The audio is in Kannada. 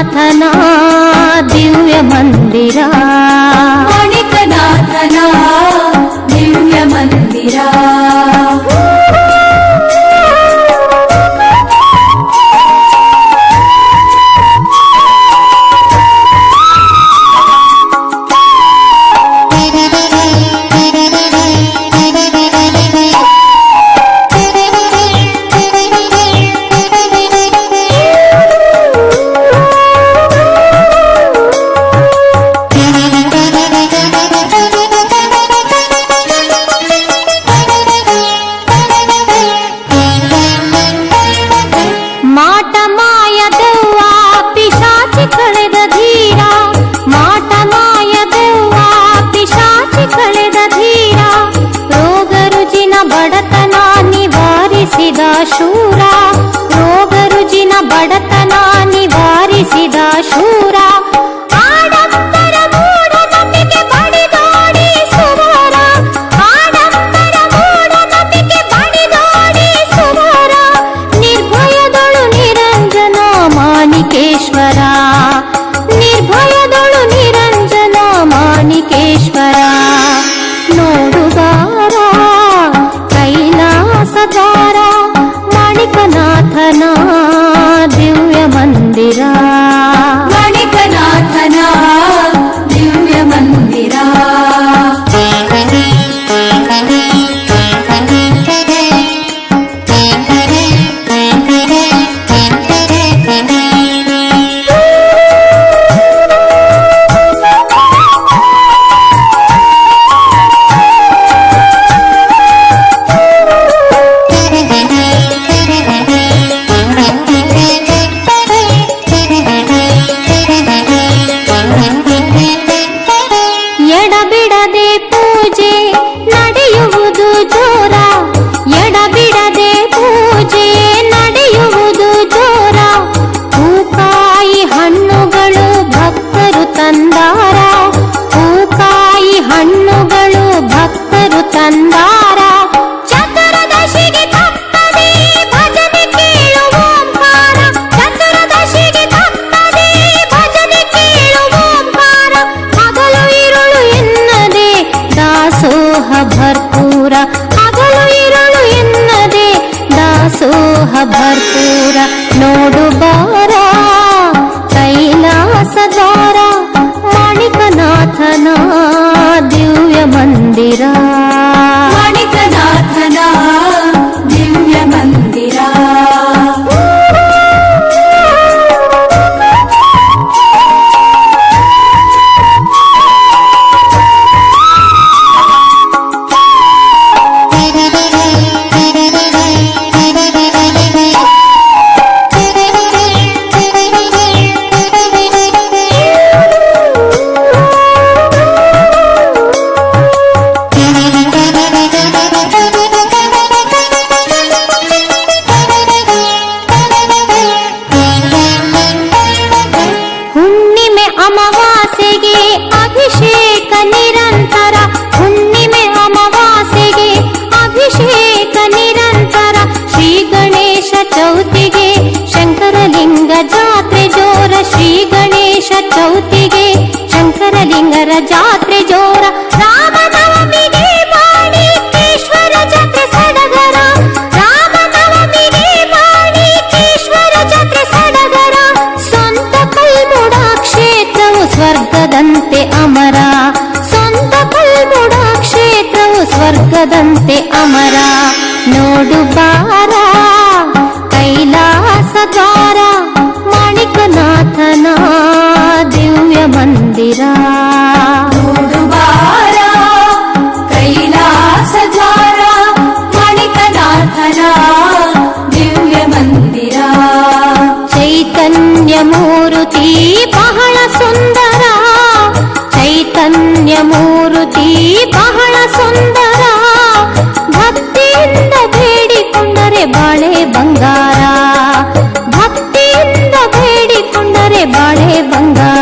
ಮಾಣಿಕನಾಥನ ದಿವ್ಯ ಮಂದಿರ, ಮಾಣಿಕನಾಥನ ದಿವ್ಯ ಮಂದಿರ. ಶೂರ ರೋಗ ರುಜಿನ ಬಡತನ ನಿವಾರಿಸಿದ ಶೂರ, ಆಡಂಬರ ಮೂಢನಂಬಿಕೆ ಬಡಿದೋಡಿ ಸುವರ, ಆಡಂಬರ ಮೂಢನಂಬಿಕೆ ಬಡಿದೋಡಿ ಸುವರ, ನಿರ್ಭಯದೊಳು ನಿರಂಜನ ಮಾಣಿಕೇಶ್ವರ, ನಿರ್ಭಯದೊಳು ನಿರಂಜನ ಮಾಣಿಕೇಶ್ವರ. ನೋಡುಗಾರ ಕೈಲಾಸದಾರ ಮಾಣಿಕನಾಥನ ದಿವ್ಯ ಮಂದಿರ, ಮಾಣಿಕನಾಥನ ದಿವ್ಯ ಮಂದಿರ. ಎಡಬಿಡದೆ ಪೂಜೆ ನಡೆಯುವುದು ಜೋರ, ಎಡಬಿಡದೆ ಪೂಜೆ ನಡೆಯುವುದು ಜೋರ, ಹೂಕಾಯಿ ಹಣ್ಣುಗಳು ಭಕ್ತರು ತಂದಾರ, ಹೂಕಾಯಿ ಹಣ್ಣುಗಳು ಭಕ್ತರು ತಂದಾರ. ಚತುರ್ದಶಿಗೆ ತಪ್ಪದೆ ಭಜನೆ ಕೇಳು ಓಂಕಾರ, ಚತುರ್ದಶಿಗೆ ತಪ್ಪದೆ ಭಜನೆ ಕೇಳು ಓಂಕಾರ, ಹಗಲು ಇರುಳು ಎನ್ನದೆ ದಾಸೋಹ ಭರ್ಪೂರ, ಹಗಲು ಇರುಳು ಎನ್ನದೆ ದಾಸೋಹ ಭರ್ಪೂರ. ನೋಡು ಬಾರ ಕೈಲಾಸದಾರ ಮಾಣಿಕನಾಥನ ದಿವ್ಯ ಮಂದಿರ, ಮಾಣಿಕನಾಥನ ದಿವ್ಯ ಮಂದಿರ. ಹುಣ್ಣಿಮೆ ಅಮಾವಾಸ್ಯೆಗೆ ಅಭಿಷೇಕ ನಿರಂತರ, ಹುಣ್ಣಿಮೆ ಅಮಾವಾಸ್ಯೆಗೆ ಅಭಿಷೇಕ ನಿರಂತರ, ಶ್ರೀ ಗಣೇಶ ಚೌತಿಗೆ ಶಂಕರಲಿಂಗ ಜಾತ್ರೆ ಜೋರ, ಶ್ರೀ ಗಣೇಶ ಚೌತಿಗೆ ಶಂಕರಲಿಂಗರ ಜಾತ್ರೆ ಜೋರ. ರಾಮನವಮಿಗೆ ಮಾಣಿಕೇಶ್ವರ ಜಾತ್ರೆ ಸಡಗರ, ರಾಮನವಮಿಗೆ ಮಾಣಿಕೇಶ್ವರ ಜಾತ್ರೆ ಸಡಗರ. ಸ್ವಂತ ಕಲ್ಮುಡ ಕ್ಷೇತ್ರವು ಸ್ವರ್ಗದಂತೆ ಅಮರ, ಸ್ವಂತ ಕಲ್ಮುಡ ಕ್ಷೇತ್ರವು ಸ್ವರ್ಗದಂತೆ ಅಮರ. ನೋಡು ಬಾರ ಕೈಲಾಸದ್ವಾರ ಮಾಣಿಕನಾಥನ ದಿವ್ಯ ಮಂದಿರ, ನೋಡು ಬಾರ ಕೈಲಾಸದ್ವಾರ ಮಾಣಿಕನಾಥನ ದಿವ್ಯ ಮಂದಿರ. ಚೈತನ್ಯ ಮೂರುತಿ ಬಹಳ ಸುಂದರ, ಚೈತನ್ಯ ಮೂರುತಿ ಬಹಳ ಸುಂದರ, ಭಕ್ತಿಯಿಂದ ಬೇಡಿಕೊಂಡರೆ ಬಾಳೆ ಬಂಗಾರ, ಭಕ್ತಿಯಿಂದ ಬೇಡಿಕೊಂಡರೆ ಬಾಳೆ ಬಂಗಾರ.